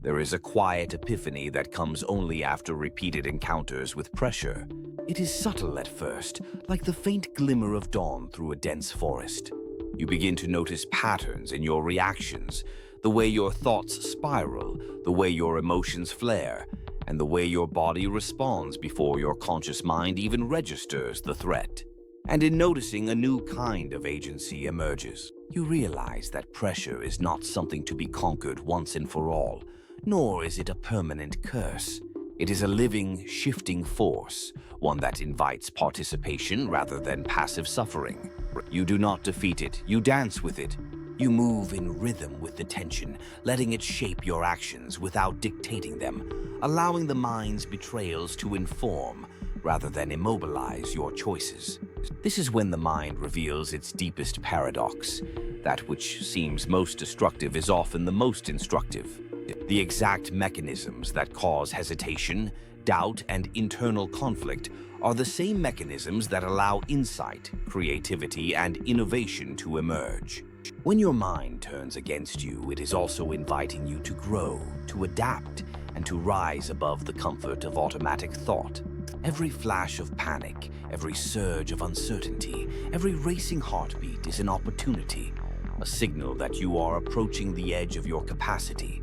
There is a quiet epiphany that comes only after repeated encounters with pressure. It is subtle at first, like the faint glimmer of dawn through a dense forest. You begin to notice patterns in your reactions, the way your thoughts spiral, the way your emotions flare, and the way your body responds before your conscious mind even registers the threat. And in noticing, a new kind of agency emerges. You realize that pressure is not something to be conquered once and for all, nor is it a permanent curse. It is a living, shifting force, one that invites participation rather than passive suffering. You do not defeat it, you dance with it. You move in rhythm with the tension, letting it shape your actions without dictating them, allowing the mind's betrayals to inform rather than immobilize your choices. This is when the mind reveals its deepest paradox. That which seems most destructive is often the most instructive. The exact mechanisms that cause hesitation, doubt, and internal conflict are the same mechanisms that allow insight, creativity, and innovation to emerge. When your mind turns against you, it is also inviting you to grow, to adapt, and to rise above the comfort of automatic thought. Every flash of panic, every surge of uncertainty, every racing heartbeat is an opportunity, a signal that you are approaching the edge of your capacity,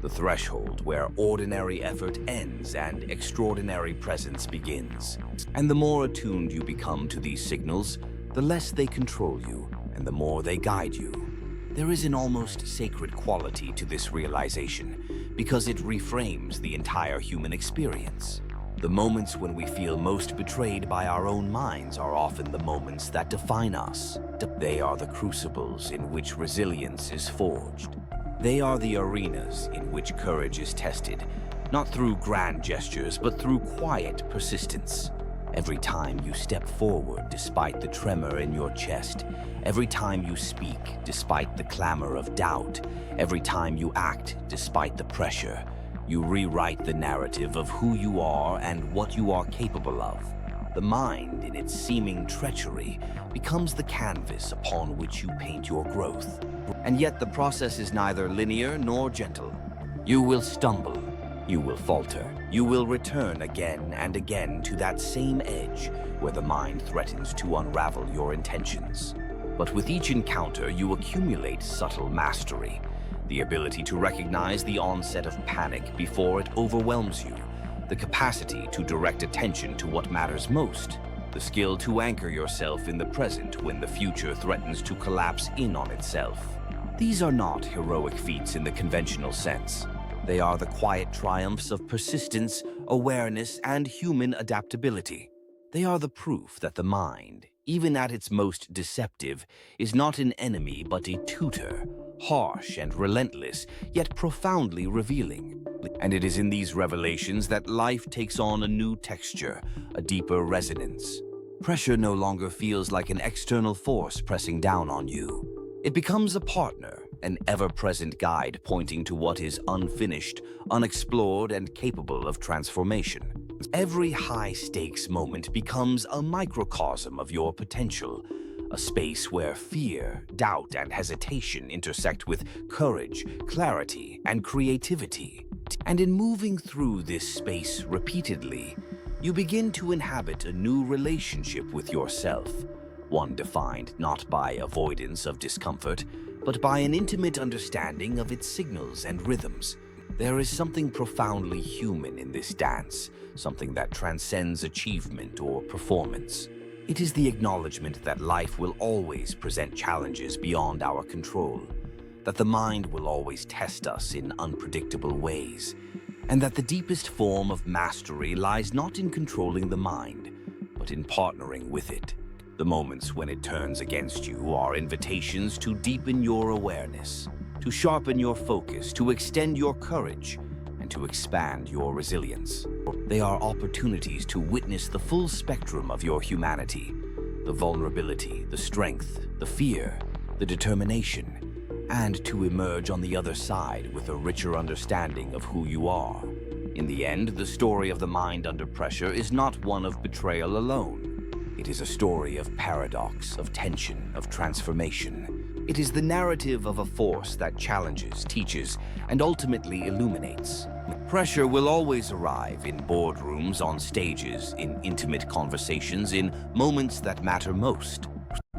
the threshold where ordinary effort ends and extraordinary presence begins. And the more attuned you become to these signals, the less they control you and the more they guide you. There is an almost sacred quality to this realization because it reframes the entire human experience. The moments when we feel most betrayed by our own minds are often the moments that define us. They are the crucibles in which resilience is forged. They are the arenas in which courage is tested, not through grand gestures, but through quiet persistence. Every time you step forward despite the tremor in your chest, every time you speak despite the clamor of doubt, every time you act despite the pressure, you rewrite the narrative of who you are and what you are capable of. The mind, in its seeming treachery, becomes the canvas upon which you paint your growth. And yet the process is neither linear nor gentle. You will stumble, you will falter, you will return again and again to that same edge where the mind threatens to unravel your intentions. But with each encounter, you accumulate subtle mastery, the ability to recognize the onset of panic before it overwhelms you, the capacity to direct attention to what matters most, the skill to anchor yourself in the present when the future threatens to collapse in on itself. These are not heroic feats in the conventional sense. They are the quiet triumphs of persistence, awareness, and human adaptability. They are the proof that the mind, even at its most deceptive, is not an enemy but a tutor, harsh and relentless, yet profoundly revealing. And it is in these revelations that life takes on a new texture, a deeper resonance. Pressure no longer feels like an external force pressing down on you. It becomes a partner, an ever-present guide pointing to what is unfinished, unexplored, and capable of transformation. Every high-stakes moment becomes a microcosm of your potential, a space where fear, doubt, and hesitation intersect with courage, clarity, and creativity. And in moving through this space repeatedly, you begin to inhabit a new relationship with yourself, one defined not by avoidance of discomfort, but by an intimate understanding of its signals and rhythms. There is something profoundly human in this dance, something that transcends achievement or performance. It is the acknowledgement that life will always present challenges beyond our control, that the mind will always test us in unpredictable ways, and that the deepest form of mastery lies not in controlling the mind, but in partnering with it. The moments when it turns against you are invitations to deepen your awareness, to sharpen your focus, to extend your courage, and to expand your resilience. They are opportunities to witness the full spectrum of your humanity, the vulnerability, the strength, the fear, the determination, and to emerge on the other side with a richer understanding of who you are. In the end, the story of the mind under pressure is not one of betrayal alone. It is a story of paradox, of tension, of transformation. It is the narrative of a force that challenges, teaches, and ultimately illuminates. Pressure will always arrive in boardrooms, on stages, in intimate conversations, in moments that matter most.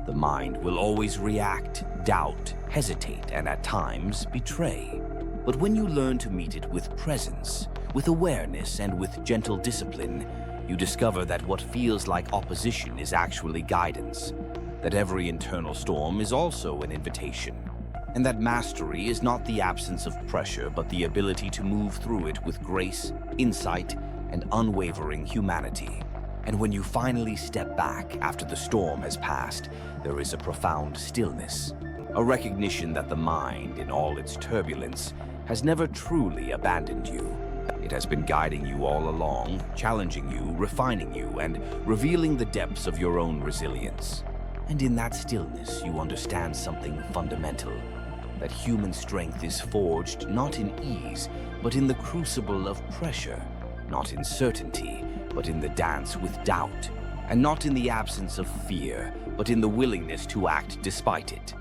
The mind will always react, doubt, hesitate, and at times betray. But when you learn to meet it with presence, with awareness, and with gentle discipline, you discover that what feels like opposition is actually guidance, that every internal storm is also an invitation, and that mastery is not the absence of pressure, but the ability to move through it with grace, insight, and unwavering humanity. And when you finally step back after the storm has passed, there is a profound stillness, a recognition that the mind, in all its turbulence, has never truly abandoned you. It has been guiding you all along, challenging you, refining you, and revealing the depths of your own resilience. And in that stillness, you understand something fundamental, that human strength is forged not in ease, but in the crucible of pressure, not in certainty, but in the dance with doubt, and not in the absence of fear, but in the willingness to act despite it.